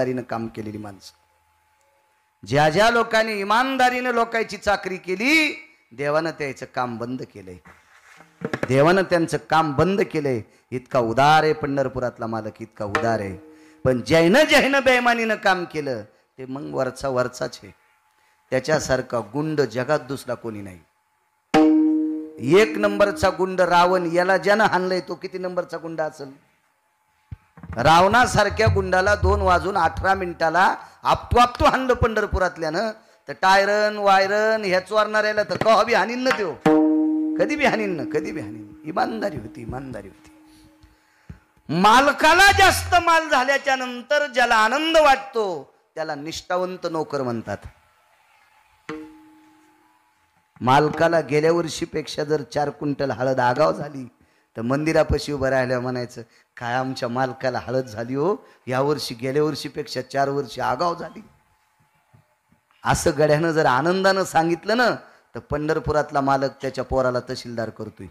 इमानदारीनं काम केलेली माणसं. ज्या ज्या लोकांनी इमानदारीनं लोकांची चाकरी केली देवानं त्याचं काम बंद केलंय. देवानं त्यांचं काम बंद केलंय. इतका उदार आहे पंढरपुरातला मालक, इतका उदार आहे. पण जैनं बेईमानीनं काम केलं ते मग वरचाच आहे. त्याच्यासारखा गुंड जगात दुसरा कोणी नाही. एक नंबरचा गुंड रावण, याला ज्यानं हाणलंय तो किती नंबरचा गुंड असेल. रावणासारख्या गुंडाला 2:18 आपटू हाणलं पंढरपुरातल्यानं. तर टायरन वायरन ह्या चोरणाऱ्याला तर कवा बी हानीन न देऊ, कधी बी हानीन न, कधी बी हानीन. इमानदारी होती, इमानदारी होती. मालकाला जास्त माल झाल्याच्या नंतर ज्याला आनंद वाटतो त्याला निष्ठावंत नोकर म्हणतात. मालकाला गेल्या वर्षीपेक्षा जर 4 क्विंटल हळद आगाव झाली तर मंदिरापाशी उभं राहिल्या म्हणायचं, काय आमच्या मालकाला हळद झाली हो, या वर्षी गेल्या वर्षीपेक्षा 4 वर्षी आगाव झाली. असं गड्यानं जर आनंदानं सांगितलं ना तर पंढरपुरातला मालक त्याच्या पोराला तहसीलदार करतोय.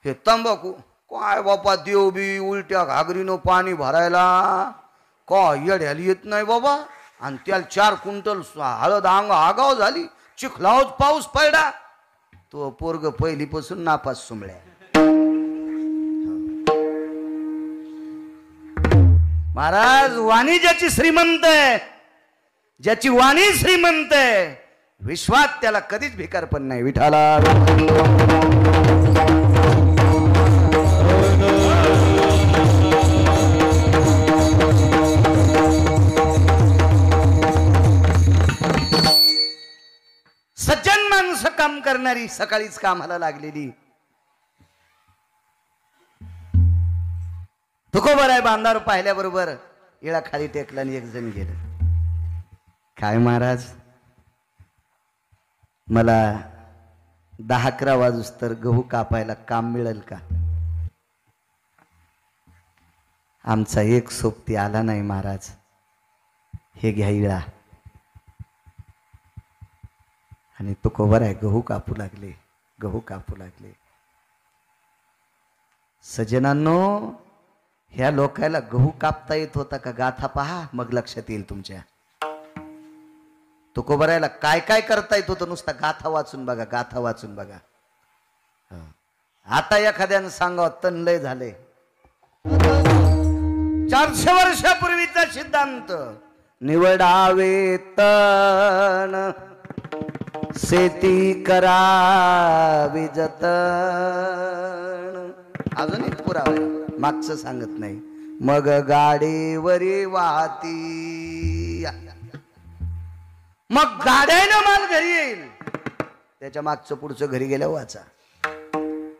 हे तंबाखू काय बापा, देव बी उलट्या घागरीनं पाणी भरायला काय येड्याला येत नाही बाबा. आणि त्याला 4 क्विंटल हळद आगाव झाली, चिखलावच पाऊस पडला, तो पोरग पहिलीपासून नापास सुमळ्या. महाराज वाणी ज्याची श्रीमंत आहे, ज्याची वाणी श्रीमंत आहे, विश्वात त्याला कधीच भिकार पण नाही. विठाला सज्जन माणसं काम करणारी, सकाळीच कामाला लागलेली. तुकोबर आहे बांधावर पाहिल्याबरोबर इळा खाली टेकला आणि एक जण गेलं. काय महाराज, मला 10-11 वाजूस तर गहू कापायला काम मिळेल का. आमचा एक सोबती आला नाही महाराज, हे घ्या इळा. आणि तुकोबर आहे गहू कापू लागले, गहू कापू लागले. सज्जनांनो, ह्या लोकायला गहू कापता येत होता का गाथा पहा, मग लक्षात येईल तुमच्या. तुकोबरायला काय काय करता येत होतं, नुसता गाथा वाचून बघा, गाथा वाचून बघा. आता एखाद्यानं सांगावं तन लय झाले. 400 वर्षापूर्वीचा सिद्धांत, निवडावे तन शेती करावी जतन. अजून एक पुरावा आहे, मागचं सांगत नाही. मग गाडीवरी वाहती, मग गाड्यानं माल घरी येईल. त्याच्या मागचं पुढचं घरी गेल्या वाचा.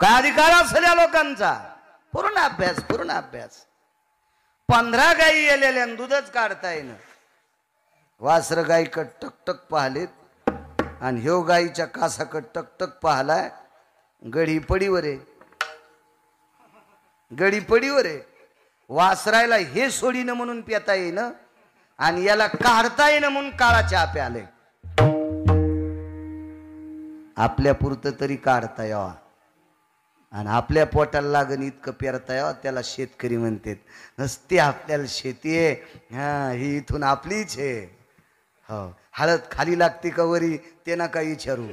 काय अधिकार असेल या लोकांचा. पूर्ण अभ्यास, पूर्ण अभ्यास. 15 गायी येलेल्या दूधच काढता येईन. वासर गायीकड टकटक पाहलेत आणि ह्यो गायीच्या कासाकड टकटक पाहलाय. गडी पडीवर आहे, गडी पडीवर आहे. वासरायला हे सोडीनं म्हणून पिता येईन आणि याला काढता येईन म्हणून काळा चहा प्याले. आपल्या पुरतं तरी काढता यावा आणि आपल्या पोटाला लागण इतकं पेरता यावं, त्याला शेतकरी म्हणतात. नसते आपल्याला शेती आहे, हा ही इथून आपलीच आहे. हो, हळद खाली लागते का वरी ते नका विचारू.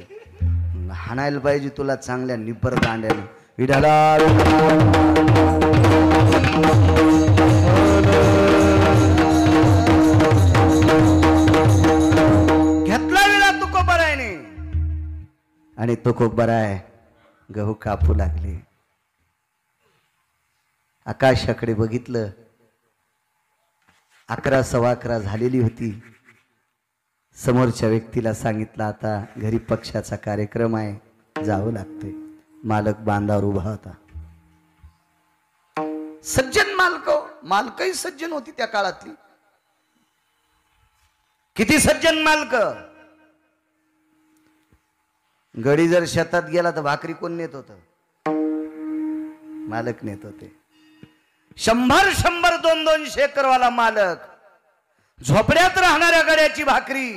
हाणायला पाहिजे तुला चांगल्या निब्बर दांड्याने. विडाला घेतला वेळा तुकोबरायने आणि तुकोबराय गहू कापू लागले. आकाशाकडे बघितलं. 11:15 झालेली होती. समोरच्या व्यक्तीला सांगितलं आता घरी पक्षाचा कार्यक्रम आहे, जावं लागतंय. मालक बांधावर उभा होता. सज्जन मालकही सज्जन होती त्या काळातली. किती सज्जन मालक. गडी जर शेतात गेला तर भाकरी कोण नेत होत, मालक नेत होते. 100-100 200 एकरवाला मालक झोपड्यात राहणाऱ्या गड्याची भाकरी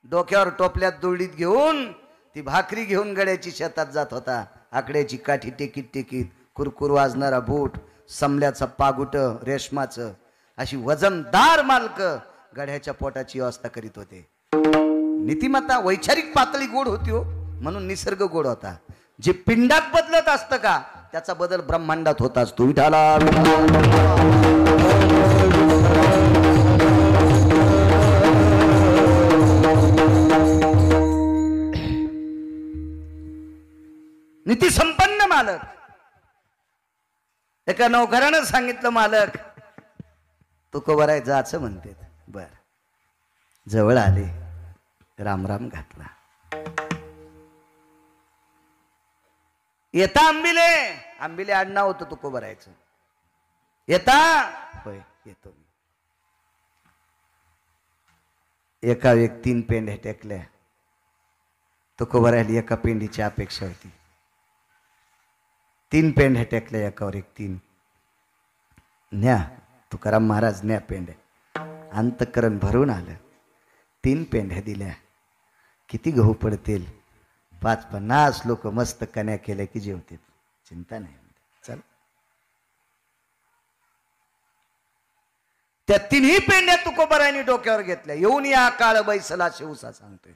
डोक्यावर टोपल्यात दुरडीत घेऊन ती भाकरी घेऊन गड्याची शेतात जात होता. आकड्याची काठी टेकीत टेकीत, कुरकुर वाजणारा बूट, समल्याचं पागुट रेशमाचं अशी वजनदार मालक गड्याच्या पोटाची व्यवस्था करीत होते. नीतिमत्ता वैचारिक पातळी गोड होती हो, म्हणून निसर्ग गोड होता. जे पिंडात बदलत असतं का त्याचा बदल ब्रह्मांडात होत असतो. विठाला नीती संपन्न मालक. एका नौकरानं सांगितलं, मालक तुकोबराय जायचं म्हणते. बर, जवळ आले, रामराम घातला. येता आंबिले, आंबिले आडनाव होतं तुकोबरायचं. येता, होय येतो मी. एका एक 3 पेंढ्या टेकल्या. तुकोबरायला एका पेंढीची अपेक्षा होती. 3 पेंढ्या टेकल्या, एकावर एक 3. न्या तुकाराम महाराज, न्या पेंढ्या. अंतःकरण भरून आलं. 3 पेंढ्या दिल्या. किती गहू पडतील? 50 लोक मस्त कन्या केल्या की जेवतील, चिंता नाही. चल, त्या 3ही पेंढ्या तुकोबरायांनी डोक्यावर घेतल्या. येऊन या काळ बैसला शिवसा सांगतोय.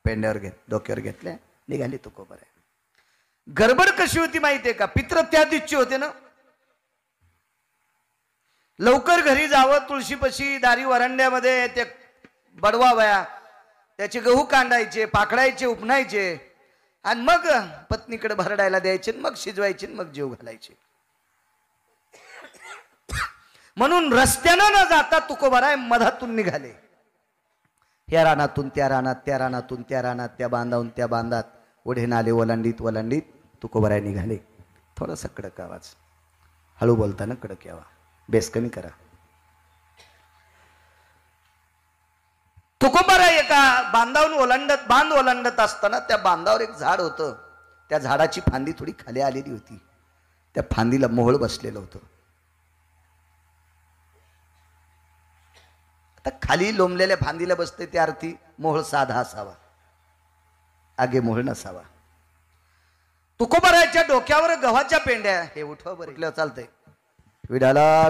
पेंढ्यावर डोक्यावर घेतल्या, निघाली तुकोबराय. गडबड कशी होती माहितीये का? पित्र त्या दिवशी होते ना, लवकर घरी जावं. तुळशीपशी दारी वरांड्यामध्ये ते बडवावया, त्याचे गहू कांडायचे, पाखडायचे, उपणायचे, आणि मग पत्नीकडे भरडायला द्यायचे, मग शिजवायचे, मग जेव घालायचे. म्हणून रस्त्यानं न जाता तुकोबराय मधातून निघाले. या रानातून त्या रानात, त्या रानातून त्या रानात, त्या बांधावून त्या बांधात, ओढे नाले ओलांडीत ओलांडीत तुकोबराय निघाले. थोडासा कडक आवाज, हळू बोलताना कडक यावा, बेस कमी करा. तुकोबराय एका बांधावून बांध ओलांडत असताना त्या बांधावर एक झाड होतं. त्या झाडाची फांदी थोडी खाली आलेली होती. त्या फांदीला मोहोळ बसलेलं होतं. आता खाली लोंबलेल्या फांदीला बसते त्या अर्थी मोहोळ साधा असावा, आगे मोहोळ नसावा. तुकोबरायच्या डोक्यावर गव्हाच्या पेंड्या. हे उठवा बरं, चालतंय. विडाला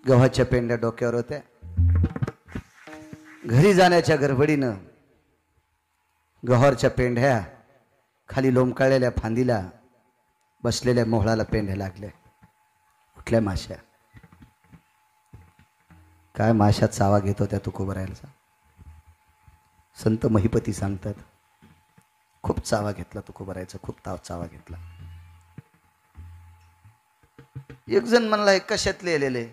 गव्हाच्या पेंड्या डोक्यावर होत्या. घरी जाण्याच्या गडबडीनं गव्हाच्या पेंढ्या खाली लोंबकळलेल्या फांदीला बसलेल्या मोहळाला पेंढ्या लागल्या. कुठल्या माश्या, काय माश्या चावा घेत होत्या तुकोबरायला. संत महिपती सांगतात, खूप चावा घेतला तुकोबरायचा, खूप चावा घेतला. एक जण म्हणला, हे कशातले आलेले?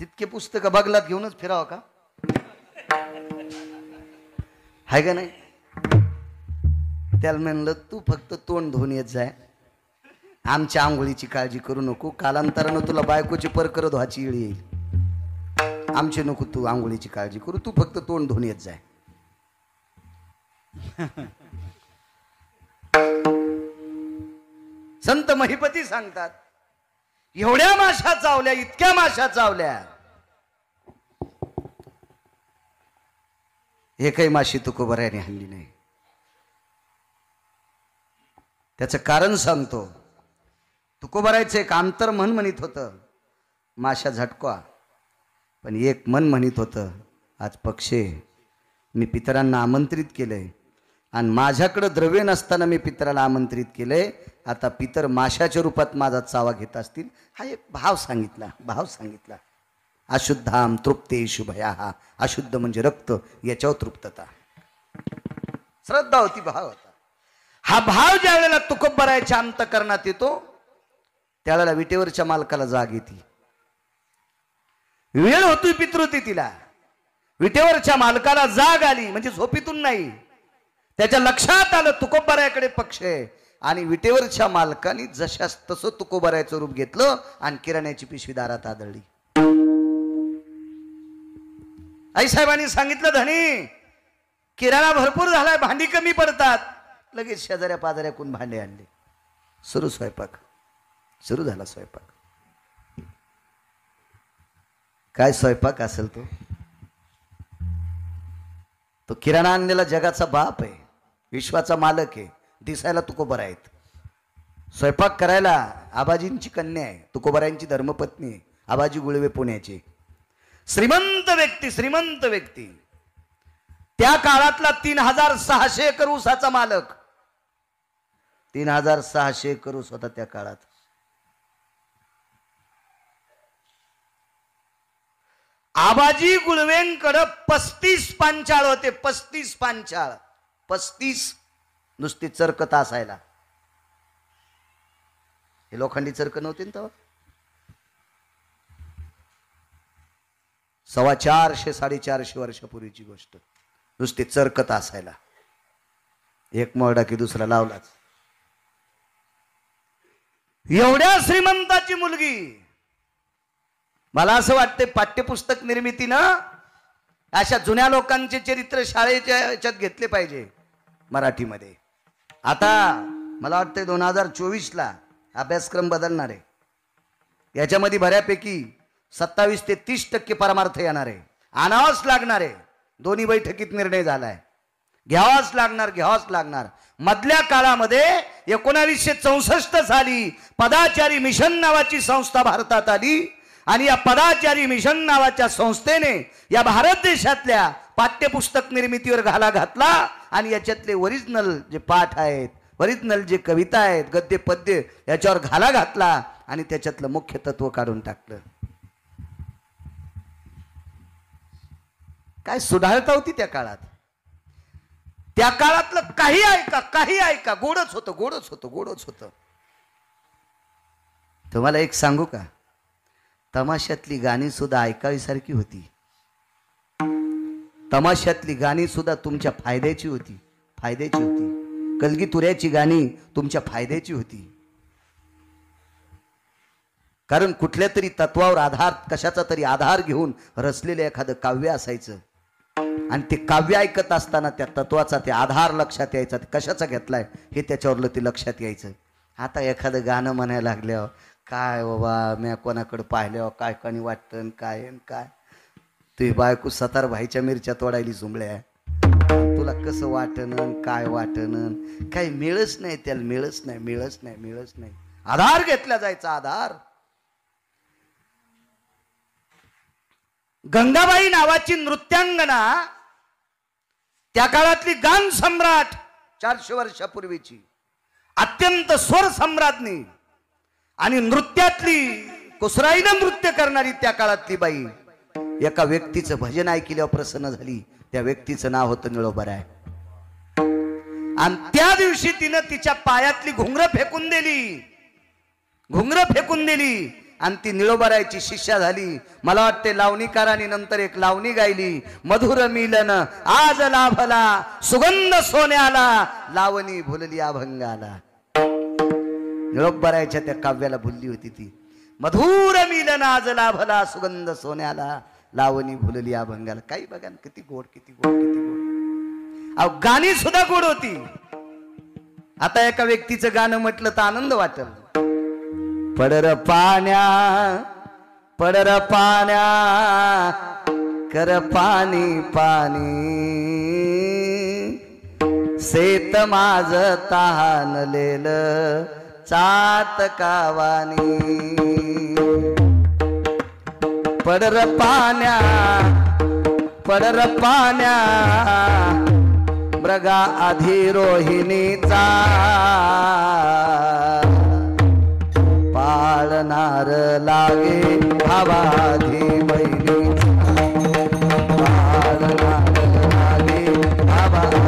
तितके पुस्तक बगलात घेऊनच फिरावं का? हाय का नाही? त्याला म्हणलं, तू फक्त तोंड धुवून येत जाय, आमच्या आंघोळीची काळजी करू नको. कालांतरानं तुला बायकोची परकर धुवाची येळ येईल. आमचे नको तू आंघोळीची काळजी करू, तू फक्त तोंड धुवून येत जाय. संत महिपती सांगतात, एवढ्या माशा चावल्या, इतक्या माशा चावल्या, एकही माशी तुकोबरायाने हल्ली नाही. त्याचं कारण सांगतो. तुकोबरायचं एक आंतर मन म्हणत होतं, माशा झटका. पण एक मन म्हणत होतं, आज पक्षे मी पितरांना आमंत्रित केलंय, आणि माझ्याकडं द्रव्य नसताना मी पितराला आमंत्रित केलंय. आता पितर माशाच्या रूपात माझा चावा घेत असतील. हा एक भाव सांगितला. अशुद्धाम तृप्ते शुभया. अशुद्ध म्हणजे रक्त, याच्यावर तृप्तता, श्रद्धा होती, भाव होता. हा भाव ज्या वेळेला तुकोबरायच्या अंतःकरणात येतो, त्यावेळेला विटेवरच्या मालकाला जाग येते. वेळ होती पितृतिथीला, विटेवरच्या मालकाला जाग आली, म्हणजे झोपीतून नाही. त्याच्या लक्षात आलं तुकोबरायाकडे पक्ष आहे, आणि विटेवरच्या मालकाने जशास तसं तुकोबरायाचं रूप घेतलं आणि किराण्याची पिशवी दारात आदळली. आईसाहेबांनी सांगितलं, धनी किराणा भरपूर झालाय, भांडी कमी पडतात. लगेच शेजाऱ्या पाजाऱ्याकून भांडे आणले. सुरू झाला स्वयंपाक. काय स्वयंपाक असेल तो किराणा आणलेला जगाचा बाप आहे, विश्वाचा मालक आहे. दिसायला तुकोबर आहेत, स्वयंपाक करायला आबाजींची कन्या आहे, तुकोबरायांची धर्मपत्नी आहे, आबाजी गुळवे पुण्याची. श्रीमंत व्यक्ती त्या काळातला 3600 एकर ऊसाचा मालक. 3600 एकर ऊस होता त्या काळात. आबाजी गुळवेंकडे 35 पांचाळ होते. 35 पांचाळ, 35 नुसती चरकत असायला. हे लोखंडी चरक नव्हते ना तेव्हा. 450-450 वर्षापूर्वीची गोष्ट. नुसती चरकत असायला, एक मोरडा की दुसरा लावलाच. एवढ्या श्रीमंताची मुलगी. मला असं वाटते पाठ्यपुस्तक निर्मितीनं अशा जुन्या लोकांचे चरित्र शाळेच्या याच्यात घेतले पाहिजे मराठीमध्ये. आता मला वाटतं 2024ला अभ्यासक्रम बदलणार आहे. याच्यामध्ये बऱ्यापैकी 27 ते 30% परमार्थ येणार आहे. आणावाच लागणार आहे. दोन्ही बैठकीत निर्णय झालाय, घ्यावाच लागणार. मधल्या काळामध्ये 1964 साली पदाचारी मिशन नावाची संस्था भारतात आली आणि या पदाचारी मिशन नावाच्या संस्थेने या भारत देशातल्या पाठ्यपुस्तक निर्मितीवर घाला घातला आणि याच्यातले ओरिजिनल जे पाठ आहेत, ओरिजिनल जे कविता आहेत, गद्य पद्य याच्यावर घाला घातला आणि त्याच्यातलं मुख्य तत्व काढून टाकलं. काय सुधारता होती त्या काळात. त्या काळातलं काही ऐका, गोडच होतं. तुम्हाला एक सांगू का, तमाशातली गाणी सुद्धा ऐकावीसारखी होती. तमाशातली गाणी सुद्धा तुमच्या फायद्याची होती. कलगीतुऱ्याची गाणी तुमच्या फायद्याची होती. कारण कुठल्या तरी तत्वावर आधार, कशाचा तरी आधार घेऊन रचलेलं एखादं काव्य असायचं आणि ते काव्य ऐकत असताना त्या तत्वाचा ते आधार लक्षात यायचा. ते कशाचा घेतलाय हे त्याच्यावरलं ते लक्षात यायचं. आता एखादं गाणं म्हणायला लागल्यावर काय बाबा, मी कोणाकडे पाहिल्यावर काय कोणी वाटतं, काय तुझी बायको 17 भाईच्या मिरच्या तोडायली जुंबळ्या, तुला कसं वाटणं, काय वाटणं, काही मिळच नाही त्याला, मिळच नाही. आधार घेतला जायचा, आधार. गंगाबाई नावाची नृत्यांगना, त्या काळातली गान सम्राट, 400 वर्षापूर्वीची अत्यंत स्वर सम्राज्ञी आणि नृत्यातली कुसराईनं नृत्य करणारी त्या काळातली बाई, एका व्यक्तीचं भजन ऐकल्यावर प्रसन्न झाली. त्या व्यक्तीचं नाव होतं निळोबाराय. आणि त्या दिवशी तिनं तिच्या पायातली घुंगरं फेकून दिली आणि ती निळोबारायची शिष्या झाली. मला वाटते लावणीकारांनी नंतर एक लावणी गायली, मधुर मिलन आज लाभला सुगंध सोन्याला, लावणी भुलली अभंगाला. निळोबारायच्या त्या काव्याला भुलली होती ती. मधुर मिलन आज लाभला सुगंध सोन्याला, लावणी भुलली अभंगाला. काही बघा ना, किती गोड. अहो गाणी सुद्धा गोड होती. आता एका व्यक्तीचं गाणं म्हटलं तर आनंद वाटेल. पडर पाण्या कर पाणी शेत माझ तहानलेलं चातकावानी. पडर पाण्या मृगा आधी रोहिणीचा, पाळणार लागे भावाधी बहिणीचा, पाळणार लागे भावाधी.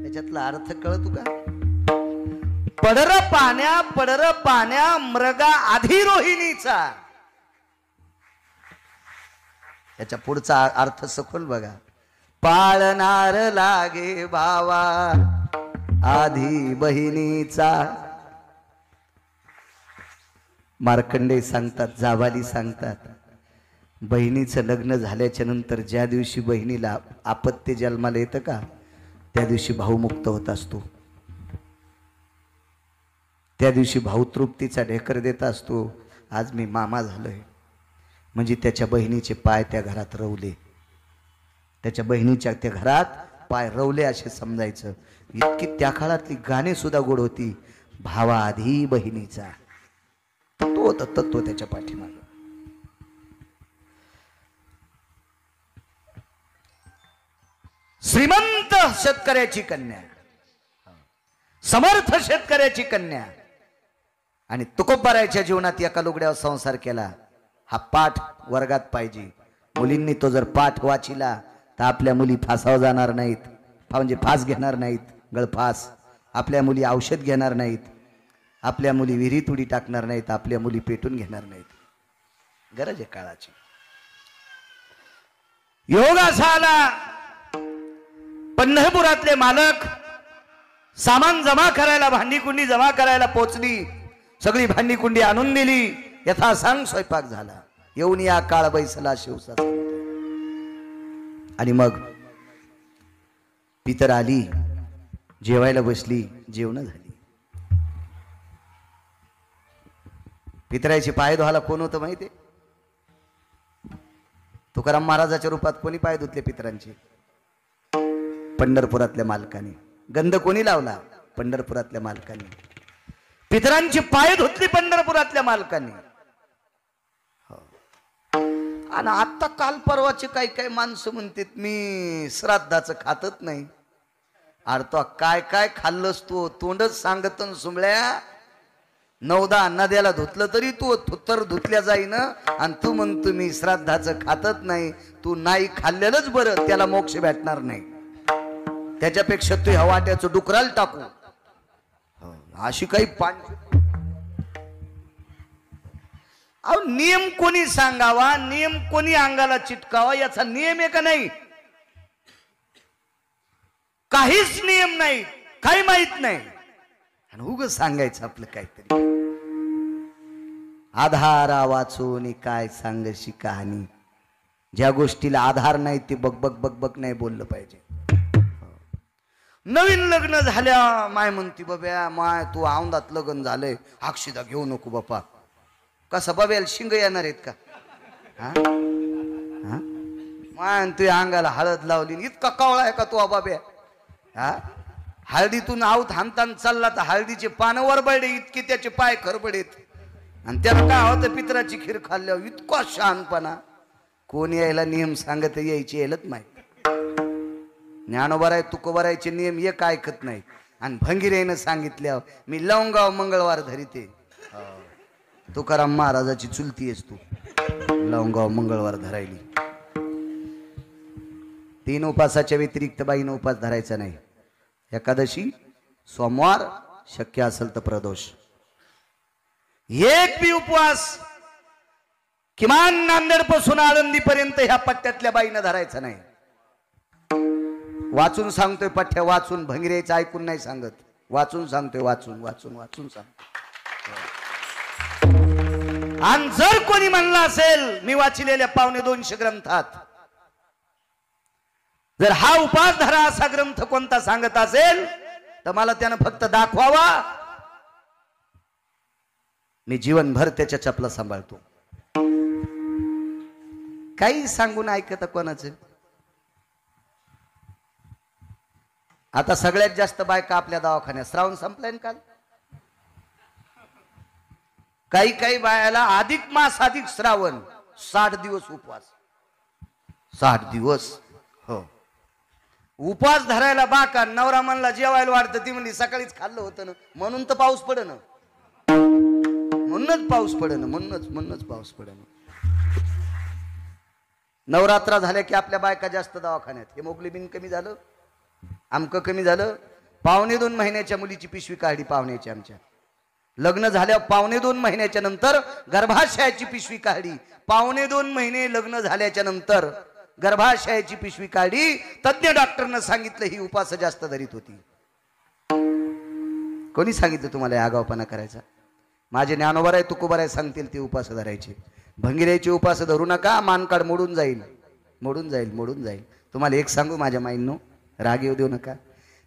त्याच्यातला अर्थ कळतो का? पडर पाण्या मृगा आधी रोहिणीचा. याच्या पुढचा अर्थ सखोल बघा. पाळणार लागे भावा आधी बहिणीचा. मार्कंडेय सांगतात, जाबाली सांगतात, बहिणीचं लग्न झाल्याच्या नंतर ज्या दिवशी बहिणीला आपत्य जन्माला येतं का, त्या दिवशी भाऊ मुक्त होत असतो. त्या दिवशी भाऊ तृप्तीचा ढेकर देत असतो, आज मी मामा झालोय, म्हणजे त्याच्या बहिणीचे पाय त्या घरात रवले, त्याच्या बहिणीच्या त्या घरात पाय रवले असे समजायचं. इतकी त्या काळातली गाणी सुद्धा गोड होती. भावा आधी बहिणीचा, तो होता तत्व त्याच्या पाठीमागे. श्रीमंत शेतकऱ्याची कन्या, समर्थ शेतकऱ्याची कन्या, आणि तुकोबारायच्या जीवनात एका लुगड्यावर संसार केला. हा पाठ वर्गात पाहिजे. मुलींनी तो जर पाठ वाचिला तर आपल्या मुली फासावर जाणार नाहीत, म्हणजे फास घेणार नाहीत, गळफास. आपल्या मुली औषध घेणार नाहीत, आपल्या मुली विहिरीत उडी टाकणार नाहीत, आपल्या मुली पेटून घेणार नाहीत. गरज आहे काळाची. योग असा आला, पंढरपुरातले मालक सामान जमा करायला, भांडी कुंडी जमा करायला पोचली. सगळी भांडी कुंडी आणून दिली. यथासांग स्वयंपाक झाला. येऊन या काळ बैसला शिवसा. आणि मग पितर आली, जेवायला बसली, जेवण झाली. पितराचे पाय धुवायला कोण होतं माहिती? तुकाराम महाराजाच्या रूपात कोणी पाय धुतले पितरांचे? पंढरपुरातल्या मालकाने. गंध कोणी लावला? पंढरपुरातल्या मालकाने. पितरांची पाय धुतली पंढरपुरातल्या मालकाने. आणि आता काल परवाचे काही काही माणसं म्हणतात मी श्राद्धाचं खातच नाही. अरे तो काय काय खाल्लंस तू? तोंडच सांगत सुमळ्या. 9-10 नद्याला धुतलं तरी तू थुत्तर धुतल्या जाईन, आणि तू म्हणतो मी श्राद्धाचं खातच नाही. तू नाही खाल्लेलंच बरं, त्याला मोक्ष भेटणार नाही. त्याच्यापेक्षा तू ह्या वाट्याचं डुकराला टाकू. अशी काही अहो नियम कोणी सांगावा, नियम कोणी अंगाला चिटकावा, याचा नियम आहे का नाही? काहीच नियम नाही, काही माहित नाही, आणि उगाच सांगायचं आपलं काहीतरी. आधारा वाचून काय सांगशी कहाणी. ज्या गोष्टीला आधार नाही ते बक बक बक बक नाही बोललं पाहिजे. नवीन लग्न झाल्या माय म्हणती बाब्या, माय तू औंधात लग्न झालंय, अक्षिदा घेऊ नको बापा. कसं बाब्याला शिंग येणार आहेत का? माय तू अंगाला हळद लावली, इतका कावळा आहे का तू बाब्या? हळदीतून आऊत हाणताना चालला तर हळदीचे पानं वरबडे, इतके त्याचे पाय खरबडेत. आणि त्याला काय होतं? पितराची खीर खाल्ल्यावर इतका शहाणपणा. कोण यायला नियम सांगत यायचे यायलाच माहिती. ज्ञानोबाराय तुकोबारायचे नियम एक ऐकत नाही. आणि भंगीरेनं सांगितल्यावर मी लवंगाव मंगळवार धरीते. तुकाराम महाराजाची चुलती आहेस तू, लवंगाव मंगळवार धरायली. 3 उपासाच्या व्यतिरिक्त बाईनं उपास धरायचा नाही. एकादशी, सोमवार, शक्य असेल तर प्रदोष. एक बी उपवास किमान नांदेड पासून आळंदी पर्यंत ह्या पट्ट्यातल्या बाईनं धरायचा नाही. वाचून सांगतोय पठ्या, वाचून. भंगिरेचं ऐकून नाही सांगत, वाचून सांगतोय. वाचून वाचून वाचून सांगतोय. आणि जर कोणी म्हणलं असेल मी वाचिलेल्या 250 ग्रंथात, जर हा उपास धरा असा ग्रंथ कोणता सांगत असेल तर मला त्यानं फक्त दाखवावा. मी जीवनभर त्याच्या चपला सांभाळतो. काही सांगून ऐकत कोणाचं? आता सगळ्यात जास्त बायका आपल्या दवाखान्यात. श्रावण संपलाय ना काल. काही काही बायाला अधिक मास अधिक श्रावण 60 दिवस उपवास. 60 दिवस हो उपवास धरायला बाका. नवरा म्हणला जेवायला वाढतं, ती म्हणली सकाळीच खाल्लं होतं ना, म्हणून तर पाऊस पडन, म्हणूनच पाऊस पडन, म्हणूनच पाऊस पडन. नवरात्र झाल्या की आपल्या बायका जास्त दवाखान्यात. हेमोग्लोबिन कमी झालं, आमकं कमी झालं. 1.25 महिन्याच्या मुलीची पिशवी काढली पाहुण्याची आमच्या. लग्न झाल्यावर 1.25 महिन्याच्या नंतर गर्भाशयाची पिशवी काढली. 1.25 महिने लग्न झाल्याच्या नंतर गर्भाशयाची पिशवी काढली. तज्ञ डॉक्टरनं सांगितलं ही उपास जास्त धरीत होती. कोणी सांगितलं तुम्हाला आगावपणा करायचा? माझे ज्ञानोबाराय तुकोबाराय सांगतील ते उपास धरायचे. भंगिऱ्याचे उपास धरू नका, मानकाड मोडून जाईल, मोडून जाईल, मोडून जाईल. तुम्हाला एक सांगू माझ्या माईंनो, राग येऊ देऊ नका.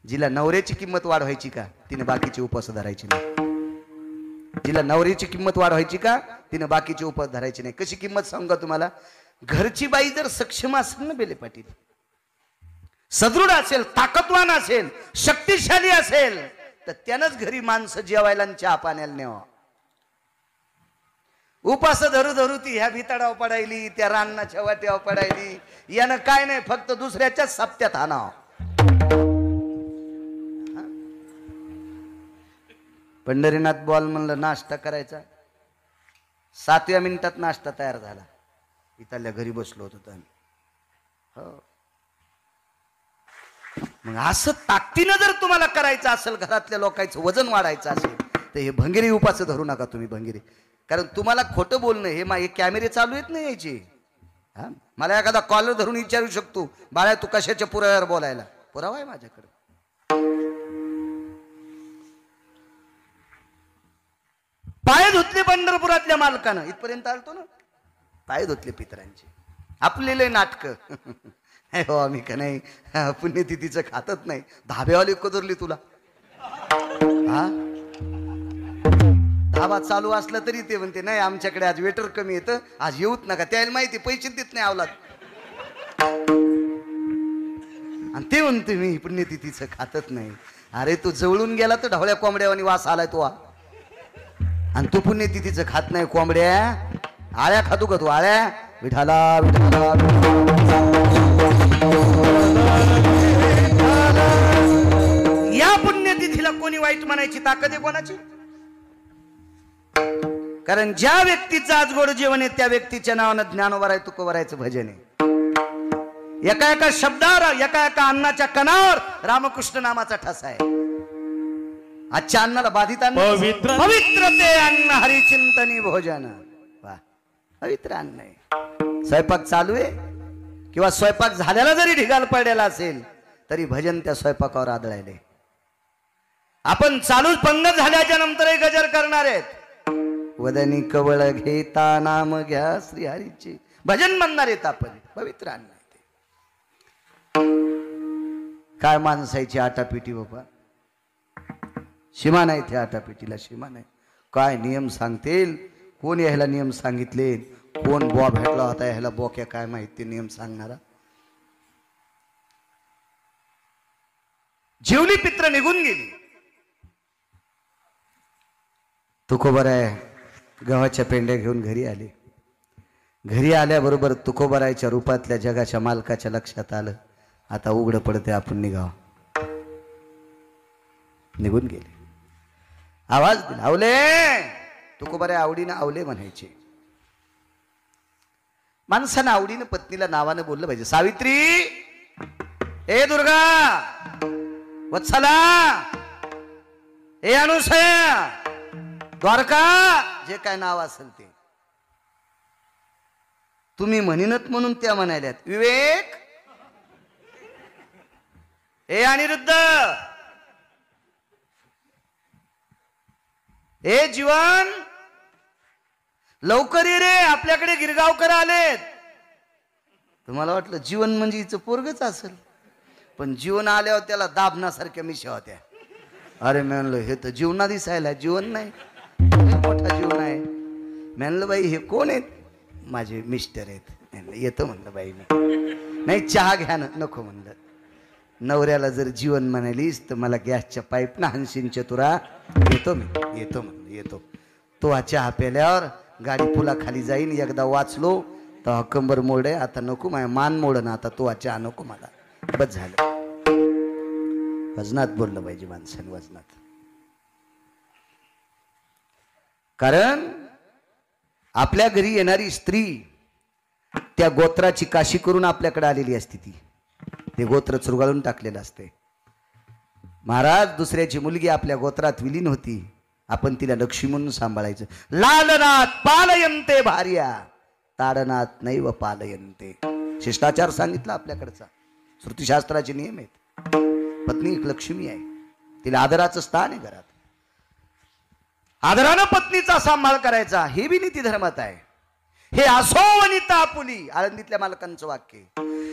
जिला नवऱ्याची किंमत वाढवायची का तिने बाकीचे उपास धरायचे नाही. जिला नवरीची किंमत वाढवायची का, तिनं बाकीची उपत धरायची नाही. कशी किंमत सांगू का तुम्हाला? घरची बाई जर सक्षम असेल ना बेले पाटील, सदृढ असेल, ताकदवान असेल, शक्तिशाली असेल, तर त्यानंच घरी माणसं जेवायला आणि चहा पाण्याला न्यावा. उपास धरू धरू ती ह्या भिताडाव पडायली, त्या रानाच्या वाट्यावर पडायली. यानं काय नाही, फक्त दुसऱ्याच्याच सप्त्यात आणावं. पंढरीनाथ बॉल म्हणलं नाश्ता करायचा, 7व्या मिनिटात नाश्ता तयार झाला. इथल्या घरी बसलो होतो आम्ही. हो, मग असं ताकदीनं जर तुम्हाला करायचं असेल, घरातल्या लोकांचं वजन वाढायचं असेल, तर हे भंगिरी उपास धरू नका तुम्ही. भंगिरी, कारण तुम्हाला खोटं बोलणं हे कॅमेरे चालू आहेत ना याचे. हा, मला एखादा कॉलर धरून विचारू शकतो, बाळा तू कशाच्या पुराव्यावर बोलायला? पुरावा आहे माझ्याकडे. पाय धुतले पंढरपुरातल्या मालकानं, इथपर्यंत आलतो ना. पाय धुतले पितरांचे. आपले नाटक हो, आम्ही का नाही पुण्यतिथीचं खातच नाही. धाब्यावाले कदरली तुला. हा, धाबा चालू असला तरी ते म्हणते नाही आमच्याकडे आज वेटर कमी येतं, आज येऊच नका. त्याला माहिती पैसे देत नाही आवलात. आणि ते म्हणते मी पुण्यतिथीचं खातच नाही. अरे तू जवळून गेला तर ढवळ्या कोंबड्यावानी वास आलाय तो. आणि तू पुण्यतिथीचं खात नाही. कोंबड्या आळ्या खातो का तू? आळ्या विठाला विठाला. या पुण्यतिथीला कोणी वाईट म्हणायची ताकद आहे कोणाची? कारण ज्या व्यक्तीचं आज गोड जीवन आहे त्या व्यक्तीच्या नावानं ज्ञानोबराय तुकोबरायचं भजन आहे. एका एका शब्दावर, एका एका अन्नाच्या कणावर रामकृष्ण नामाचा ठसा आहे. आजच्या अन्नाला बाधित अन्न, पवित्र ते अन्न हरिचिंतनी भोजन. वा, पवित्र अन्न आहे. स्वयंपाक चालू आहे किंवा स्वयंपाक झाल्याला जरी ढिगाल पडलेला असेल तरी भजन त्या स्वयंपाकावर आदळायले. आपण चालूच पंगत झाल्याच्या नंतरही गजर करणार आहेत. वदनी कवळ घेता नाम घ्या श्रीहरीचे भजन म्हणणार आहेत आपण. पवित्र अन्न आहे ते. काय माणसायची आटापिटी बाबा, सीमा नाही त्या आटापिटीला, सीमा नाही. काय नियम सांगतील, कोण यायला नियम सांगितले, कोण बॉ भेटला होता ह्याला बोक्या काय माहिती नियम सांगणारा. जेवली पित्र निघून गेली. तुकोबराय गव्हाच्या पेंड्या घेऊन घरी आले. घरी आल्याबरोबर तुकोबरायच्या रूपातल्या जगाच्या मालकाच्या लक्षात आलं आता उघडं पडते, आपण निघावं. निघून गेले. आवाज दिला, आवले. तुकोबराय आवडीनं आवले म्हणायचे. माणसानं आवडीनं पत्नीला नावानं बोललं पाहिजे. सावित्री, ए दुर्गा, वत्सला, ए अनुसया, द्वारका, जे काय नाव असेल ते तुम्ही म्हणिनत म्हणून त्या म्हणाल्यात. विवेक, ए अनिरुद्ध, ए जीवन, लवकर ये रे, आपल्याकडे गिरगावकर आलेत. तुम्हाला वाटलं जीवन म्हणजे हिचं पोरगच असेल, पण जीवन आल्यावर त्याला दाबण्यासारख्या मिशा होत्या. अरे म्हणलं हे तर जीवना दिसायला जीवन नाही, मोठा जीवन आहे. म्हणलं बाई हे कोण आहेत? माझे मिस्टर आहेत. येतो म्हणलं बाई मी. नाही चहा घ्या ना. नको म्हणलं. नवऱ्याला जर जीवन म्हणालीस तर मला गॅसच्या पाईप ना हनशीन चतुरा. येतो मी, येतो म्हणलं, येतो. तो चहा प्याल्यावर गाडी पुलाखाली जाईन. एकदा वाचलो तर कंबर मोड आहे, आता नको, माझ्या मान मोड ना, आता तो चहा नको मला, बस झालं. वजनात बोललं पाहिजे माणसाने, वजनात. कारण आपल्या घरी येणारी स्त्री त्या गोत्राची काशी करून आपल्याकडे आलेली असते. ते गोत्र चुरगाळून टाकलेलं असते. महाराज, दुसऱ्याची मुलगी आपल्या गोत्रात विलीन होती, आपण तिला लक्ष्मी म्हणून सांभाळायचं. लालनाथ पालयंते भार्या, ताडनाथ नैव पालयंते. शिष्टाचार सांगितला आपल्याकडचा, श्रुतीशास्त्राचे नियम आहेत. पत्नी एक लक्ष्मी आहे, तिला आदराचं स्थान आहे घरात. आदरानं पत्नीचा सांभाळ करायचा, हे बी नीती धर्मात आहे. हे असो वनिता आपुली, आळंदीतल्या मालकांचं वाक्य.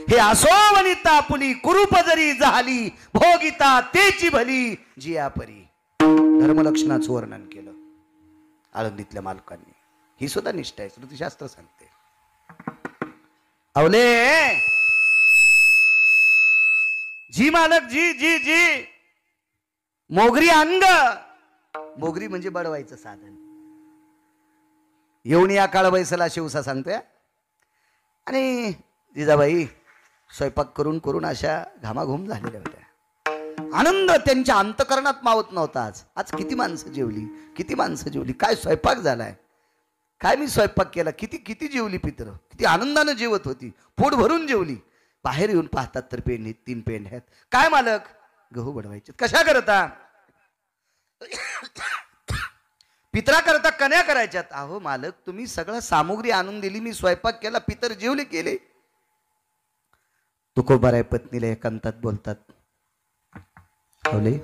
हे असो वनिता आपुली, कुरूप जरी झाली, भोगिता तेची भली, जिया परी. धर्मलक्षणाचं वर्णन केलं. आळंदीतल्या मालकांनी. ही सुद्धा निष्ठा आहे, श्रुतीशास्त्र सांगते. अवले जी मालक जी जी जी मोगरी अंग, मोगरी म्हणजे बडवायचं साधन. येऊन या काळ बैसला शिवसा सांगतोय. आणि जिजाबाई स्वयंपाक करून करून अशा घामाघूम झालेल्या होत्या. आनंद त्यांच्या अंतकरणात मावत नव्हता. आज आज किती माणसं जेवली, किती माणसं जेवली, काय स्वयंपाक झालाय, काय मी स्वयंपाक केला, किती किती जेवली पित्र, किती आनंदानं जेवत होती, पोट भरून जेवली. बाहेर येऊन पाहतात तर पेंढी 3 पेंढ्या आहेत. काय मालक, गहू बडवायचे. कशा करता, पित्रा करता कन्या करायच्यात. अहो मालक, तुम्ही सगळं सामुग्री आणून दिली, मी स्वयंपाक केला, पितर जेवले केले. तुकोबाराय पत्नीला एकांतात बोलतात. बोले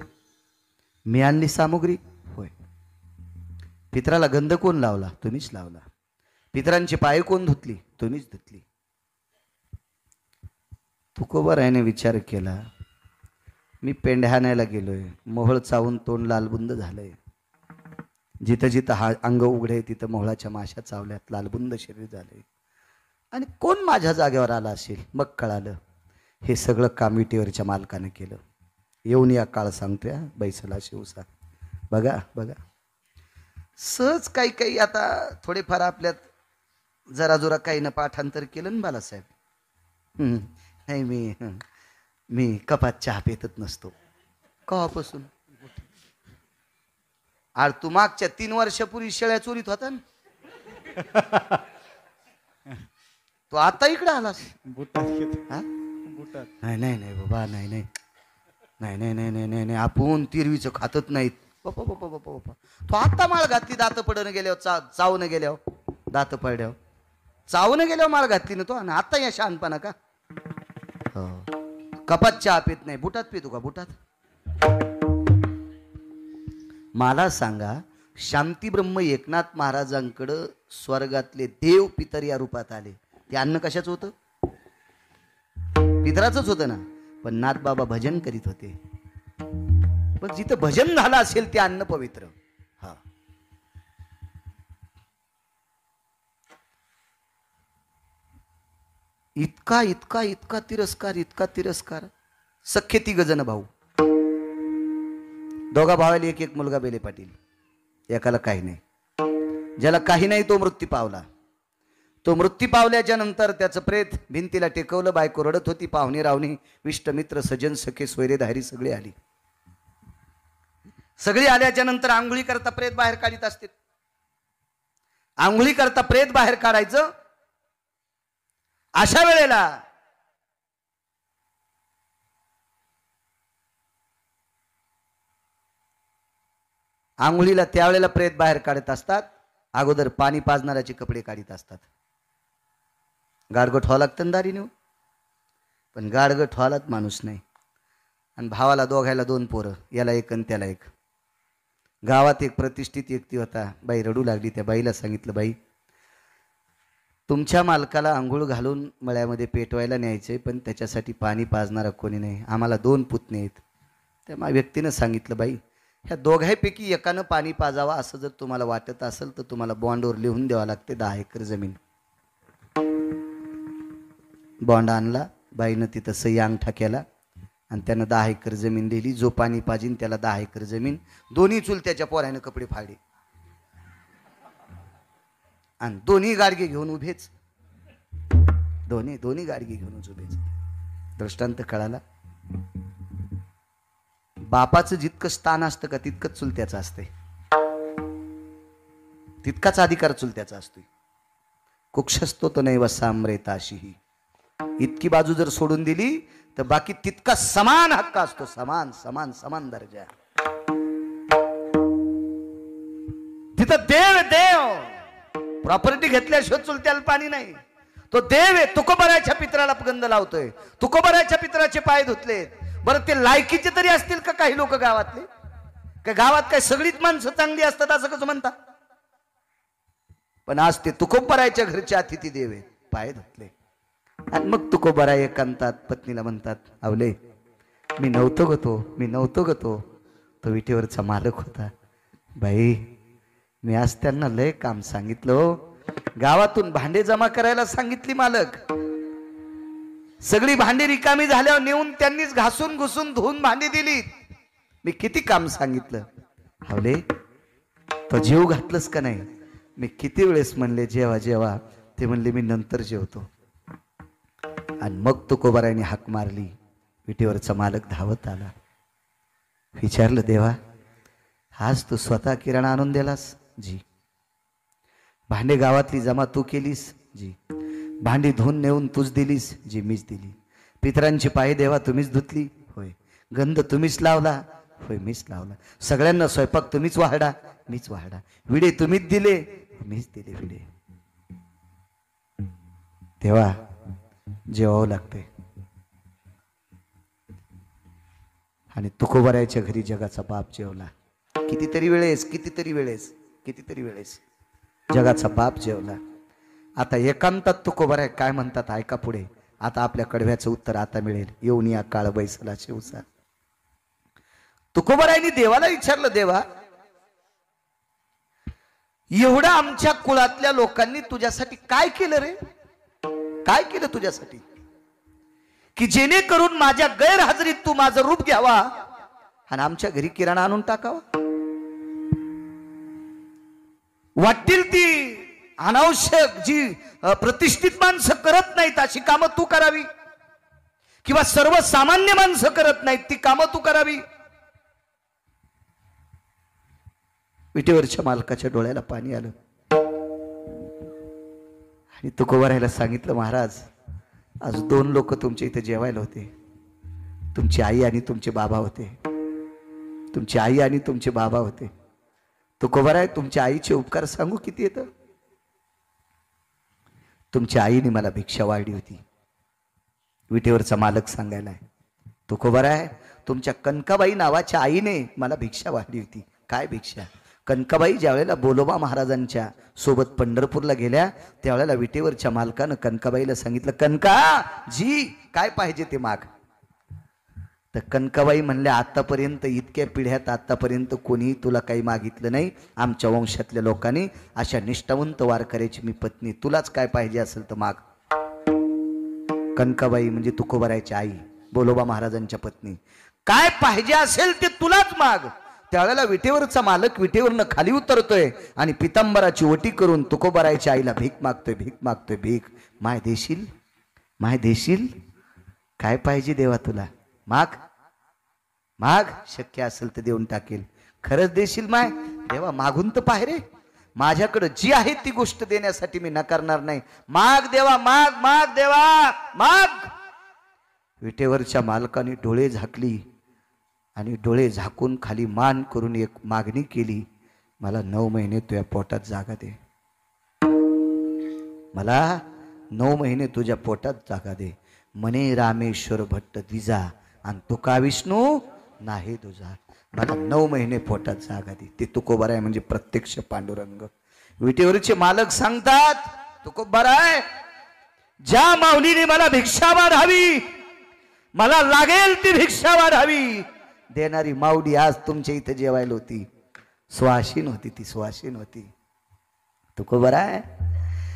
मी आणली सामुग्री, होय. पितराला गंध कोण लावला, तुम्हीच लावला. पितरांची पाय कोण धुतली, तुम्हीच धुतली. तुकोबारायने विचार केला, मी पेंढ्या आणायला गेलोय, मोहळ चावून तोंड लालबुंद झालंय. जिथं जिथं हा अंग उघडे तिथं मोहळाच्या माशा चावल्यात, लालबुंद शरीर झालंय. आणि कोण माझ्या जागेवर आला असेल. मग कळालं हे सगळं काम विटेवरच्या मालकाने केलं. येऊन या काळ सांगतोय बैसला शिवसा. बघा बघा, सहज काही काही आता थोडेफार आपल्यात जरा जोरा काही न पाठांतर केलं ना बालासाहेब. नाही मी कपात चहा पेतच नसतो कवापासून. आर तू मागच्या 3 वर्षापूर्वी शेळ्या चोरीत होता ना, तो आता इकडे आलास. नाही नाही नाही बाबा, नाही नाही नाही नाही नाही नाही नाही नाही, आपण तिरवीचं खातच नाहीत. बापा बापा बापा बापा, तो आता माळ घातली, दात पडणं गेल्यावर, चावणं गेल्यावर, दात पडल्यावर, चावणं गेल्यावर माळ घातली ना तो. आणि आता या शहाणपणा का. हो, कपात चहा पित नाही, बुटात पितो का, बुटात. मला सांगा, शांतीब्रह्म एकनाथ महाराजांकडं स्वर्गातले देव पितर या रूपात आले, ते अन्न कशाचं होतं, पितराचंच होतं ना. पण नाथबाबा भजन करीत होते. पण जिथं भजन झालं असेल ते अन्न पवित्र. हा, इतका इतका इतका तिरस्कार, इतका तिरस्कार. सख्खे 3 जण भाऊ, दोघा भावाला एक एक मुलगा. बेले पाटील, एकाला काही नाही. ज्याला काही नाही तो मृत्यू पावला. तो मृत्यू पावल्याच्या नंतर त्याचं प्रेत भिंतीला टेकवलं. बायको रडत होती. पाहुणे रावणी, विष्टमित्र, सजन सखे, सोयरे धारी सगळे आली. सगळी आल्याच्या नंतर आंघोळी करता प्रेत बाहेर काढीत असते. आंघोळी करता प्रेत बाहेर काढायचं. अशा वेळेला आंघोळीला त्यावेळेला प्रेत बाहेर काढत असतात. अगोदर पाणी पाजणाऱ्याचे कपडे काढीत असतात. गाडगट व्हावं लागतं ना दारी नेऊन. पण गाडगट व्हायलाच माणूस नाही. आणि भावाला दोघायला 2 पोरं, याला एक आणि त्याला एक. गावात एक प्रतिष्ठित व्यक्ती होता. बाई रडू लागली. त्या बाईला सांगितलं, बाई तुमच्या मालकाला आंघोळ घालून मळ्यामध्ये पेटवायला न्यायचंय, पण त्याच्यासाठी पाणी पाजणारा कोणी नाही. आम्हाला 2 पुतणे आहेत. त्या व्यक्तीनं सांगितलं, बाई ह्या दोघांपैकी एकानं पाणी पाजावा असं जर तुम्हाला वाटत असेल तर तुम्हाला बॉन्डवर लिहून द्यावं लागते 10 एकर जमीन. बॉन्ड आणला. बाईनं तिथं सही अंगठा केला आणि त्यानं 10 एकर जमीन दिली. जो पाणी पाजीन त्याला 10 एकर जमीन. दोन्ही चुलत्याच्या पोरानं कपडे फाडले आणि दोन्ही गाडगे घेऊन उभेच. दोन्ही गाडगे घेऊन उभेच. दृष्टांत कळाला. बापाचं जितकं स्थान असतं का तितकंच चुलत्याचं असते. तितकाच अधिकार चुलत्याचा असतोय. कुक्षस्तो तो नैव साम्रेताशीही. इतकी बाजू जर सोडून दिली तर बाकी तितका समान हक्क असतो. समान समान समान दर्जा. तिथं देव देव प्रॉपर्टी घेतल्याशिवाय चुलत्याला पाणी नाही. तो देव आहे. तुकोबाराच्या पित्राला गंध लावतोय. तुकोबाराच्या पित्राचे पाय धुतले. बरं ते लायकीचे तरी असतील का काही लोक गावातले. का गावात काय सगळीच माणसं चांगली असतात असं कसं म्हणतात. पण आज ते तुकोबाराच्या घरचे अतिथी देव आहेत. पाय धुतले. आणि मग तुकोबारा एकांतात पत्नीला म्हणतात, आवले मी नव्हतो गतो. तो विटेवरचा मालक होता. बाई मी आज त्यांना लय काम सांगितलं हो. गावातून भांडे जमा करायला सांगितली मालक. सगळी भांडी रिकामी झाल्यावर नेऊन त्यांनीच घासून घुसून धुवून भांडी दिली. मी किती काम सांगितलं. हावले तो जेव घातलंस का नाही. मी किती वेळेस म्हणले जेवा जेवा. ते म्हणले मी नंतर जेवतो. आणि मग तुकोबारायने हाक मारली. विटेवरचा मालक धावत आला. विचारलं देवा आज तू स्वतः किराणा आणून दिलास. जी. भांडे गावातली जमा तू केलीस. जी. भांडी धुवून नेऊन तूच दिलीस. जी मीच दिली. पितरांची पाय देवा तुम्हीच धुतली. होय. गंध तुम्हीच लावला. होय मीच लावला. सगळ्यांना स्वयंपाक तुम्हीच वाढा. मीच वाढा. विडे तुम्हीच दिले. मीच दिले विडे. तेव्हा जेवावं लागते. आणि तुकोबारायच्या घरी जगाचा बाप जेवला. कितीतरी वेळेस जगाचा बाप जेवला. आता एकांतात तुकोबाराय काय म्हणतात ऐका पुढे. आता आपल्या कडव्याचं उत्तर आता मिळेल. येऊन या काळ बैसला शिवसा. तुकोबारायनी देवाला विचारलं देवा एवढं आमच्या कुळातल्या लोकांनी तुझ्यासाठी काय केलं रे. काय केलं तुझ्यासाठी की जेणेकरून माझ्या गैरहजेरीत तू माझं रूप घ्यावा आणि आमच्या घरी किराणा आणून टाकावा. वाटतील ती अनावश्यक जी प्रतिष्ठित माणसं करत नाहीत अशी कामं तू करावी किंवा सर्वसामान्य माणसं करत नाहीत ती कामं तू करावी. विटेवरच्या मालकाच्या डोळ्याला पाणी आलं. आणि तुकोबारायला सांगितलं महाराज आज 2 लोक तुमच्या इथे जेवायला होते. तुमची आई आणि तुमचे बाबा होते. तुमची आई आणि तुमचे बाबा होते. तुकोबाराय तुमच्या आईचे उपकार सांगू किती येतं. तुमच्या आईने मला भिक्षा वाढली होती. विटेवरचा मालक सांगायला तुकोबाराय तुमच्या कनकाबाई नावाच्या आईने मला भिक्षा वाढली होती. काय भिक्षा. कनकाबाई ज्या वेळेला बोलोबा महाराजांच्या सोबत पंढरपूरला गेल्या त्यावेळेला विटेवरच्या मालकानं कनकाबाईला सांगितलं कनका जी काय पाहिजे ते माग. तर कनकाबाई म्हणल्या आतापर्यंत इतक्या पिढ्यात आतापर्यंत कोणीही तुला काही मागितलं नाही. आमच्या वंशातल्या लोकांनी अशा निष्ठावंत वारकऱ्याची मी पत्नी. तुलाच काय पाहिजे असेल तर माग. कनकाबाई म्हणजे तुकोबारायची आई बोलोबा महाराजांच्या पत्नी. काय पाहिजे असेल ते तुलाच माग. त्यावेळेला विटेवरचा मालक विटेवरनं खाली उतरतोय आणि पितांबराची ओटी करून तुकोबारायच्या आईला भीक मागतोय. भीक माय देशील. काय पाहिजे देवा तुला. माग शक्य असेल तर देऊन टाकेल. खरंच देशील माय. देवा मागून तर पाहे रे. माझ्याकडे जी आहे ती गोष्ट देण्यासाठी मी नकारणार नाही. माग देवा माग देवा माग. विटेवरच्या मालकाने डोळे झाकली आणि डोळे झाकून खाली मान करून एक मागणी केली. मला 9 महिने तुझ्या पोटात जागा दे. मला 9 महिने तुझ्या पोटात जागा दे. मने रामेश्वर भट्ट द्विजा आणि तुका विष्णू नाही तुझा. मला 9 महिने पोटात जागा दे. ते तुकोबाराय म्हणजे प्रत्यक्ष पांडुरंग. विटेवरचे मालक सांगतात तुकोबाराय ज्या माऊलीने मला भिक्षा वाढावी मला लागेल ती भिक्षा वाढावी देणारी माऊली आज तुमच्या इथे जेवायला होती. सुवासीन होती. तुकोबाराय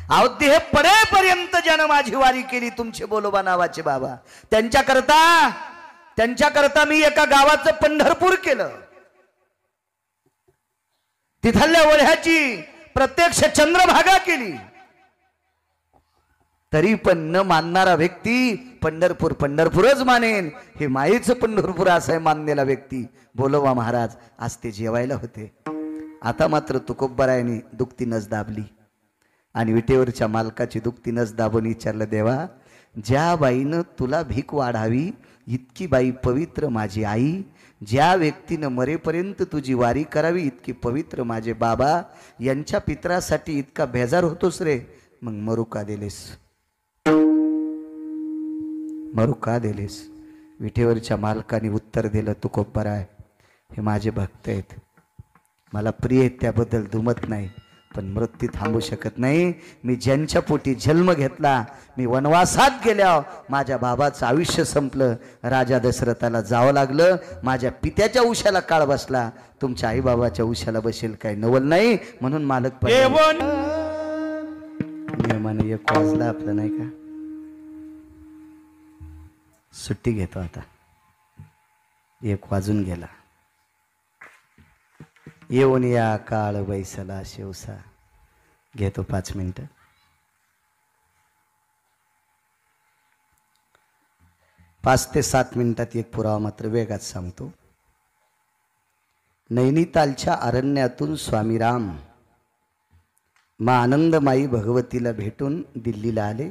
अहो देह पडेपर्यंत ज्यानं माझी वारी केली तुमचे बोलोबा नावाचे बाबा त्यांच्याकरता मी एका गावाचं पंढरपूर केलं. तिथल्या ओढ्याची प्रत्यक्ष चंद्रभागा केली. तरी पण न मानणारा व्यक्ती पंढरपूरच मानेन. हे मायेचं पंढरपूर असं मानलेला व्यक्ती बोलोबा महाराज आज ते जेवायला होते. आता मात्र तुकोबारायने दुखती नस दाबली आणि विटेवरच्या मालकाची दुखती नस दाबून विचारलं देवा ज्या बाईनं तुला भीक वाढावी इतकी बाई पवित्र माझी आई. ज्या व्यक्तीनं मरेपर्यंत तुझी वारी करावी इतकी पवित्र माझे बाबा. यांच्या पितरासाठी इतका बेजार होतोस रे. मग मरू का दिलेस. विटेवरच्या मालकाने उत्तर दिलं तुकोबाराय हे माझे भक्त आहेत. मला प्रिय आहेत त्याबद्दल दुमत नाही. पण मृत्यू थांबू शकत नाही. मी ज्यांच्या पोटी जन्म घेतला, मी वनवासात गेल्या माझ्या बाबाचं आयुष्य संपलं, राजा दशरथाला जावं लागलं, माझ्या पित्याच्या उशाला काळ बसला, तुमच्या आई बाबाच्या उशाला बसेल काय नवल नाही. म्हणून मालक नियमाने 1 वाजला आपलं नाही का, सुट्टी घेतो आता. 1 वाजून गेला. येऊन या काळ बैसला शिवसा, घेतो 5 मिनिटं. पाच ते 7 मिनिटात एक पुरावा मात्र वेगात सांगतो. नैनितालच्या अरण्यातून स्वामी राम मा आनंदमाई भगवतीला भेटून दिल्लीला आले.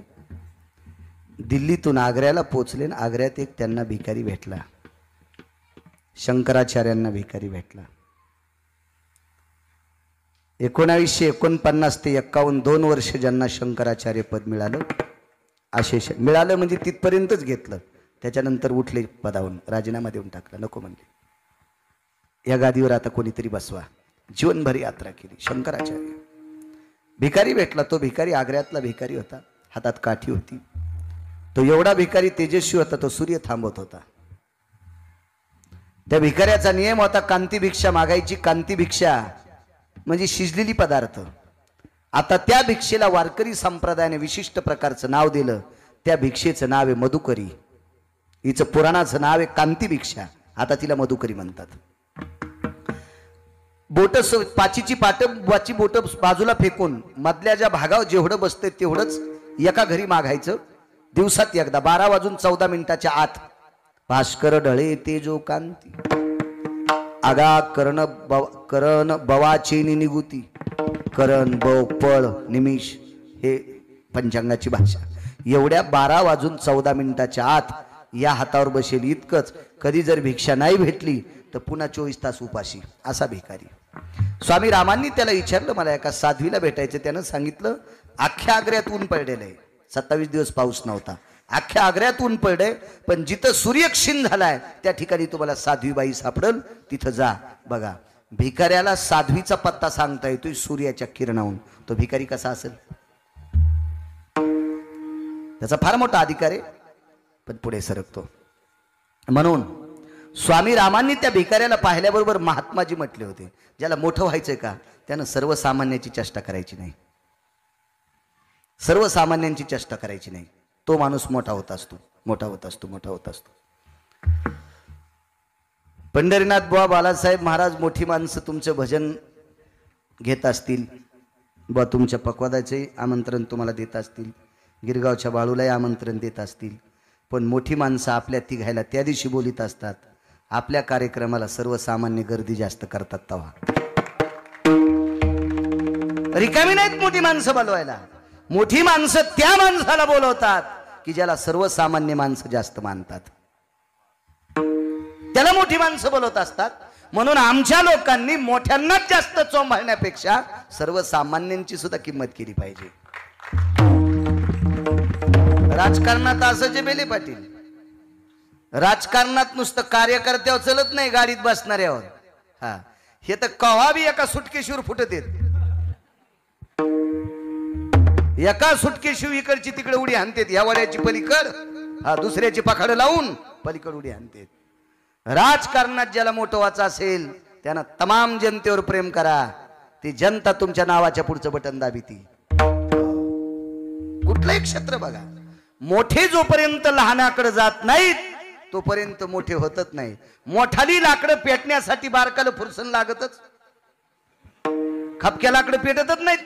दिल्लीतून आग्र्याला पोचले. आग्र्यात एक त्यांना भिकारी भेटला, शंकराचार्यांना भिकारी भेटला. 1949 ते 51 2 वर्ष ज्यांना शंकराचार्य पद मिळालं, असे मिळालं म्हणजे तिथपर्यंतच घेतलं. त्याच्यानंतर उठले पदावरून, राजीनामा देऊन टाकला, नको म्हणले. या गादीवर आता कोणीतरी बसवा. जीवनभर यात्रा केली. शंकराचार्य भिकारी भेटला. तो भिकारी आग्र्यातला भिकारी होता, हातात काठी होती. तो एवढा भिकारी तेजस्वी होता, तो सूर्य थांबवत होता. त्या भिकाऱ्याचा नियम होता कांती भिक्षा मागायची. कांती भिक्षा म्हणजे शिजलेली पदार्थ. आता त्या भिक्षेला वारकरी संप्रदायाने विशिष्ट प्रकारचं नाव दिलं. त्या भिक्षेचं नाव आहे मधुकरी. हिचं पुराणाचं नाव आहे कांती भिक्षा, आता तिला मधुकरी म्हणतात. बोट पाचीची पाटची बोट बाजूला फेकून मधल्या ज्या भागावर जेवढं बसते तेवढंच एका घरी मागायचं. दिवसात एकदा 12 वाजून 14 मिनिटाच्या आत. भास्कर ढळे तेजो कांती, आगा करण बवाची निगुती, करण बव पळ निमिष, हे पंचांगाची भाषा. एवढ्या 12 वाजून 14 मिनिटाच्या आत या हातावर बसेल इतकंच. कधी जर भिक्षा नाही भेटली तर पुन्हा 24 तास उपाशी, असा भिकारी. स्वामी रामांनी त्याला विचारलं, मला एका साध्वीला भेटायचं. त्यानं सांगितलं अख्ख्या आग्र्यात ऊन पडलेलं आहे, 27 दिवस पाऊस नव्हता. अख्ख्या आग्र्यात ऊन पडले, पण जिथं सूर्यक्षीण झालाय त्या ठिकाणी तुम्हाला साध्वीबाई सापडल, तिथं जा. बघा, भिकाऱ्याला साध्वीचा पत्ता सांगता येतोय सूर्याच्या किरणाहून. तो भिकारी कसा असेल? त्याचा फार मोठा अधिकार आहे, पण पुढे सरकतो. म्हणून स्वामी रामांनी त्या भिकाऱ्याला पाहिल्याबरोबर महात्माजी म्हटले होते, ज्याला मोठं व्हायचंय का त्यानं सर्वसामान्यांची चेष्टा करायची नाही, सर्वसामान्यांची चेष्टा करायची नाही. तो माणूस मोठा होत असतो, मोठा होत असतो, मोठा होत असतो. पंढरीनाथ बुवा बालासाहेब महाराज मोठी माणसं तुमचं भजन घेत असतील, बुवा तुमच्या पकवादाचे आमंत्रण तुम्हाला देत असतील, गिरगावच्या बाळूलाही आमंत्रण देत असतील, पण मोठी माणसं आपल्या तिघायला त्या दिवशी बोलीत असतात. आपल्या कार्यक्रमाला सर्वसामान्य गर्दी जास्त करतात. तवा रिकामी नाहीत मोठी माणसं बोलवायला. मोठी माणसं त्या माणसाला बोलवतात की ज्याला सर्वसामान्य माणसं जास्त मानतात, त्याला मोठी माणसं बोलवत असतात. म्हणून आमच्या लोकांनी मोठ्यांनाच जास्त चोंबळण्यापेक्षा सर्वसामान्यांची सुद्धा किंमत केली पाहिजे. राजकारणात असं जे बेले पाटील, राजकारणात नुसतं कार्यकर्त्यावर चलत नाही, गाडीत बसणाऱ्यावर. हा, हे तर कवा बी एका सुटकेशीवर फुटत येत. एका सुटकेशिव इकडची तिकडे उडी हाणतेत, या वड्याची पलीकड, हा दुसऱ्याची पाखाडं लावून पलीकड उडी हाणतेत. राजकारणात ज्याला मोठं व्हायचं असेल त्यानं तमाम जनतेवर प्रेम करा. ती जनता तुमच्या नावाच्या पुढचं बटन दाबी. ती कुठलंही क्षेत्र बघा, मोठे जोपर्यंत लहानाकडे जात नाहीत तोपर्यंत मोठे होतच नाही. मोठाली लाकडं पेटण्यासाठी बारकाला फुरसन लागतच, खपक्या लाकडं पेटतच नाहीत.